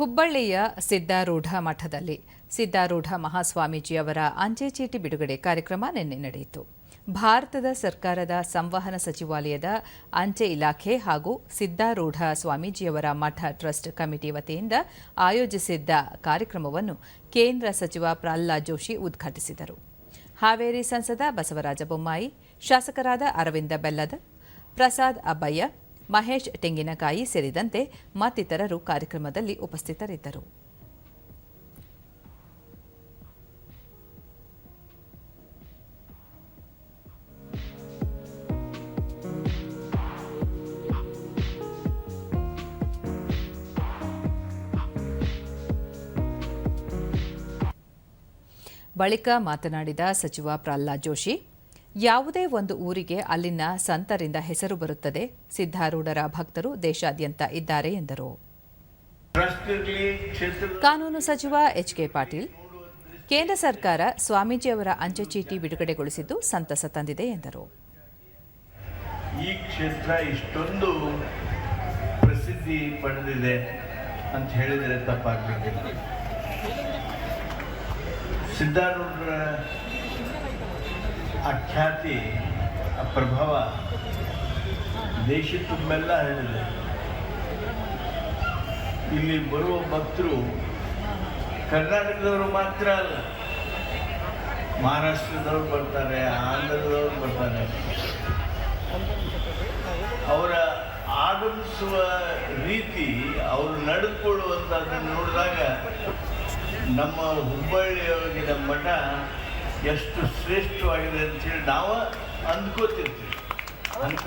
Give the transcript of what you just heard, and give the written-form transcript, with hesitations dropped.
ಹುಬ್ಬಳ್ಳಿಯ ಸಿದ್ಧಾರೂಢ ಮಠದಲ್ಲಿ ಸಿದ್ಧಾರೂಢ ಮಹಾಸ್ವಾಮೀಜಿಯವರ ಅಂಚೆ ಚೀಟಿ ಬಿಡುಗಡೆ ಕಾರ್ಯಕ್ರಮ ನಿನ್ನೆ ನಡೆಯಿತು. ಭಾರತದ ಸರ್ಕಾರದ ಸಂವಹನ ಸಚಿವಾಲಯದ ಅಂಚೆ ಇಲಾಖೆ ಹಾಗೂ ಸಿದ್ಧಾರೂಢ ಸ್ವಾಮೀಜಿಯವರ ಮಠ ಟ್ರಸ್ಟ್ ಕಮಿಟಿ ವತಿಯಿಂದ ಆಯೋಜಿಸಿದ್ದ ಕಾರ್ಯಕ್ರಮವನ್ನು ಕೇಂದ್ರ ಸಚಿವ ಪ್ರಹ್ಲಾದ್ ಜೋಶಿ ಉದ್ಘಾಟಿಸಿದರು. ಹಾವೇರಿ ಸಂಸದ ಬಸವರಾಜ ಬೊಮ್ಮಾಯಿ, ಶಾಸಕರಾದ ಅರವಿಂದ ಬೆಲ್ಲದ, ಪ್ರಸಾದ್ ಅಬ್ಬಯ್ಯ, ಮಹೇಶ್ ತೆಂಗಿನಕಾಯಿ ಸೇರಿದಂತೆ ಮತ್ತಿತರರು ಕಾರ್ಯಕ್ರಮದಲ್ಲಿ ಉಪಸ್ಥಿತರಿದ್ದರು. ಬಳಿಕ ಮಾತನಾಡಿದ ಸಚಿವ ಪ್ರಹ್ಲಾದ್ ಜೋಶಿ, ಯಾವುದೇ ಒಂದು ಊರಿಗೆ ಅಲ್ಲಿನ ಸಂತರಿಂದ ಹೆಸರು ಬರುತ್ತದೆ. ಸಿದ್ಧಾರೂಢರ ಭಕ್ತರು ದೇಶಾದ್ಯಂತ ಇದ್ದಾರೆ ಎಂದರು. ಕಾನೂನು ಸಚಿವ ಎಚ್.ಕೆ. ಪಾಟೀಲ್, ಕೇಂದ್ರ ಸರ್ಕಾರ ಸ್ವಾಮೀಜಿಯವರ ಅಂಚೆ ಚೀಟಿ ಬಿಡುಗಡೆಗೊಳಿಸಿದ್ದು ಸಂತಸ ತಂದಿದೆ ಎಂದರು. ಈ ಕ್ಷೇತ್ರ ಇಷ್ಟೊಂದು ಪ್ರಸಿದ್ಧಿ ಪಡೆದಿದೆ ಅಂತ ಹೇಳಿದರೆ ತಪ್ಪಾಗಲಿಕ್ಕಿಲ್ಲ. ಸಿದ್ಧಾರೂಢರ ಖ್ಯಾತಿ, ಪ್ರಭಾವ ದೇಶ ತುಂಬೆಲ್ಲ ಹರಡಿದೆ. ಇಲ್ಲಿ ಬರುವ ಭಕ್ತರು ಕರ್ನಾಟಕದವರು ಮಾತ್ರ ಅಲ್ಲ, ಮಹಾರಾಷ್ಟ್ರದವರು ಬರ್ತಾರೆ, ಆಂಧ್ರದವರು ಬರ್ತಾರೆ. ಅವರ ಆಗಮಿಸುವ ರೀತಿ, ಅವರು ನಡೆದುಕೊಳ್ಳುವಂಥದ್ದನ್ನು ನೋಡಿದಾಗ ನಮ್ಮ ಹುಬ್ಬಳ್ಳಿಯೊಳಗಿನ ಮಠ ಎಷ್ಟು ಶ್ರೇಷ್ಠವಾಗಿದೆ ಅಂತೇಳಿ ನಾವು ಅಂದ್ಕೋತಿರ್ತೀವಿ. ಅಂತ